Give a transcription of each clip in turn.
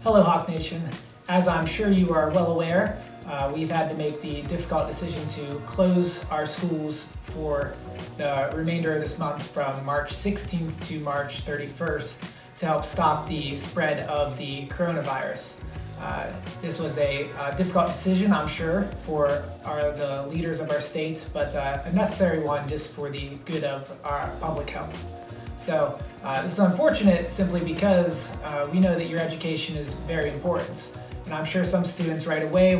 Hello Hawk Nation. As I'm sure you are well aware, we've had to make the difficult decision to close our schools for the remainder of this month from March 16th to March 31st to help stop the spread of the coronavirus. This was a difficult decision, I'm sure, for the leaders of our state, but a necessary one just for the good of our public health. So this is unfortunate simply because we know that your education is very important. And I'm sure some students right away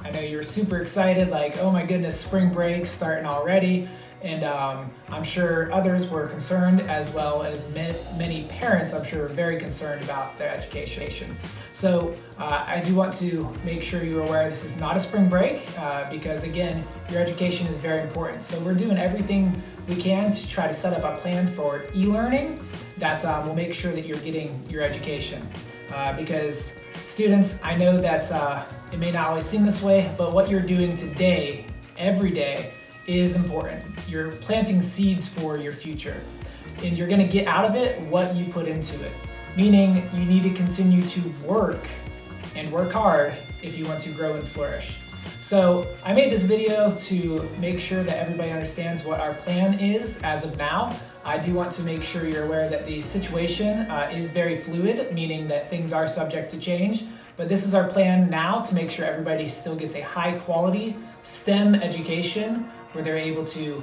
I know you're super excited, like, oh my goodness, spring break's starting already. And I'm sure others were concerned, as well as many parents, I'm sure, are very concerned about their education. So I do want to make sure you're aware this is not a spring break because, again, your education is very important. So we're doing everything we can to try to set up a plan for e-learning that will make sure that you're getting your education. Because students, I know that it may not always seem this way, but what you're doing today, every day, is important. You're planting seeds for your future, and you're gonna get out of it what you put into it. Meaning you need to continue to work and work hard if you want to grow and flourish. So I made this video to make sure that everybody understands what our plan is as of now. I do want to make sure you're aware that the situation is very fluid, meaning that things are subject to change. But this is our plan now to make sure everybody still gets a high quality STEM education where they're able to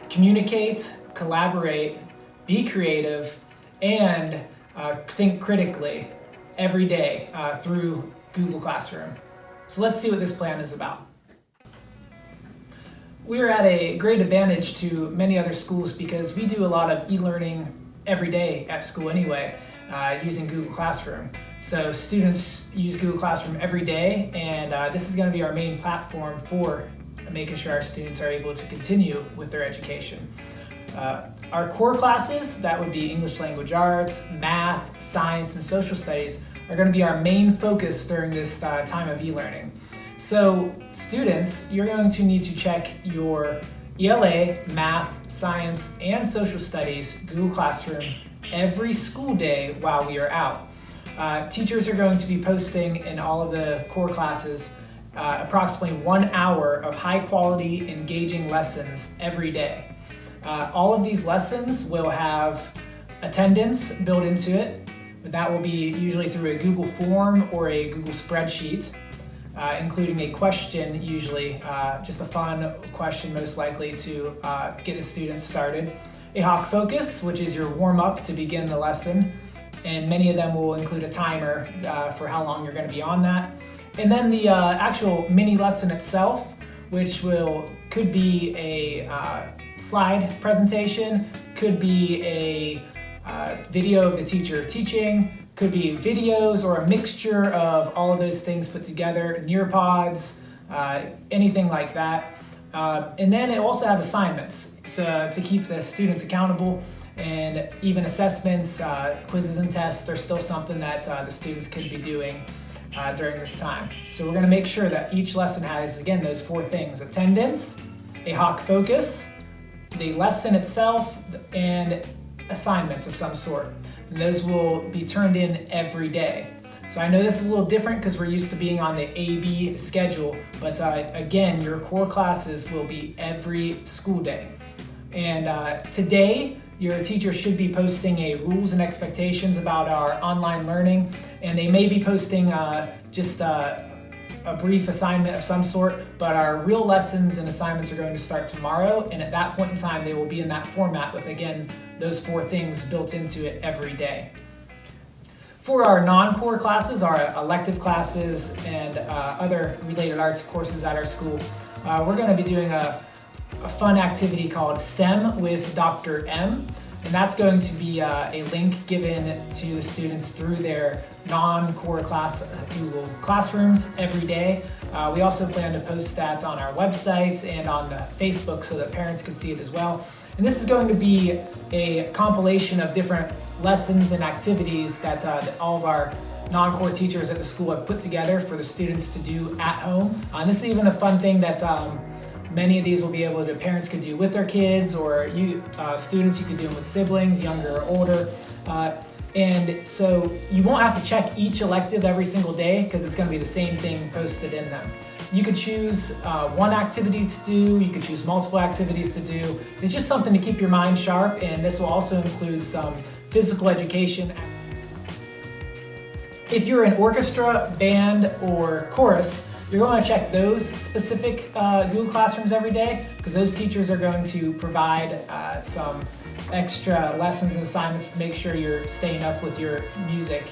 communicate, collaborate, be creative, and think critically every day through Google Classroom. So let's see what this plan is about. We're at a great advantage to many other schools because we do a lot of e-learning every day at school anyway, using Google Classroom. So students use Google Classroom every day, and this is going to be our main platform for making sure our students are able to continue with their education. Our core classes, that would be English Language Arts, Math, Science, and Social Studies, are going to be our main focus during this time of e-learning. So students, you're going to need to check your ELA, Math, Science, and Social Studies Google Classroom every school day while we are out. Teachers are going to be posting in all of the core classes approximately 1 hour of high quality, engaging lessons every day. All of these lessons will have attendance built into it. That will be usually through a Google form or a Google spreadsheet, including a question, usually just a fun question most likely to get the students started. A Hawk Focus, which is your warm-up to begin the lesson, and many of them will include a timer for how long you're going to be on that. And then the actual mini lesson itself, which could be a slide presentation, could be a video of the teacher teaching, could be videos or a mixture of all of those things put together, Nearpods, anything like that. And then it also have assignments to keep the students accountable, and even assessments, quizzes and tests are still something that the students could be doing during this time. So we're going to make sure that each lesson has, again, those 4 things: attendance, a Hawk Focus, the lesson itself, and assignments of some sort. And those will be turned in every day. So I know this is a little different because we're used to being on the A-B schedule, but again, your core classes will be every school day. And today, your teacher should be posting a rules and expectations about our online learning, and they may be posting just a brief assignment of some sort, but our real lessons and assignments are going to start tomorrow, and at that point in time, they will be in that format with, again, those 4 things built into it every day. For our non-core classes, our elective classes, and other related arts courses at our school, we're going to be doing a fun activity called STEM with Dr. M, and that's going to be a link given to the students through their non-core class Google Classrooms every day. We also plan to post that on our website and on the Facebook so that parents can see it as well. And this is going to be a compilation of different lessons and activities that all of our non-core teachers at the school have put together for the students to do at home. This is even a fun thing that many of these will be able to, parents could do with their kids, or students, you could do them with siblings, younger or older. And so you won't have to check each elective every single day because it's going to be the same thing posted in them. You could choose one activity to do, you could choose multiple activities to do. It's just something to keep your mind sharp, and this will also include some physical education. If you're in orchestra, band, or chorus, you're going to check those specific Google Classrooms every day because those teachers are going to provide some extra lessons and assignments to make sure you're staying up with your music.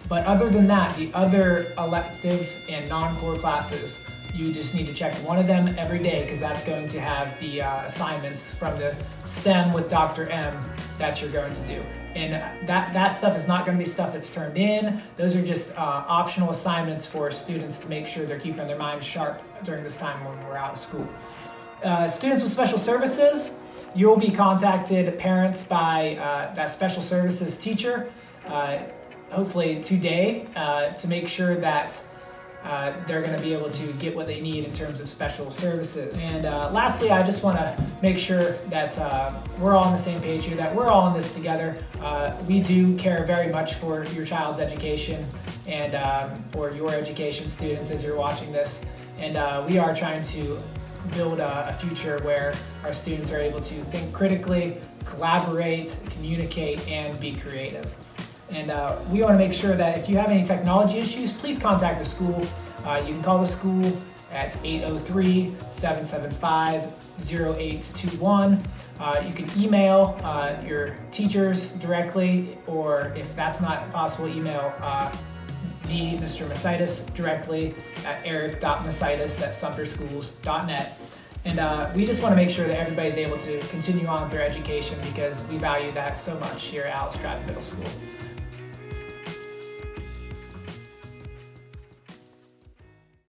But other than that, the other elective and non-core classes, you just need to check one of them every day because that's going to have the assignments from the STEM with Dr. M that you're going to do. And that stuff is not going to be stuff that's turned in. Those are just optional assignments for students to make sure they're keeping their minds sharp during this time when we're out of school. Students with special services, you'll be contacted, parents, by that special services teacher, hopefully today, to make sure that they're going to be able to get what they need in terms of special services. And lastly, I just want to make sure that we're all on the same page here, that we're all in this together. We do care very much for your child's education and or your education, students, as you're watching this. And we are trying to build a future where our students are able to think critically, collaborate, communicate, and be creative. And we want to make sure that if you have any technology issues, please contact the school. You can call the school at 803-775-0821. You can email your teachers directly, or if that's not possible, email me, Mr. Masitis, directly at eric.masitis@sumterschools.net. And we just want to make sure that everybody's able to continue on with their education because we value that so much here at Alice Drive Middle School.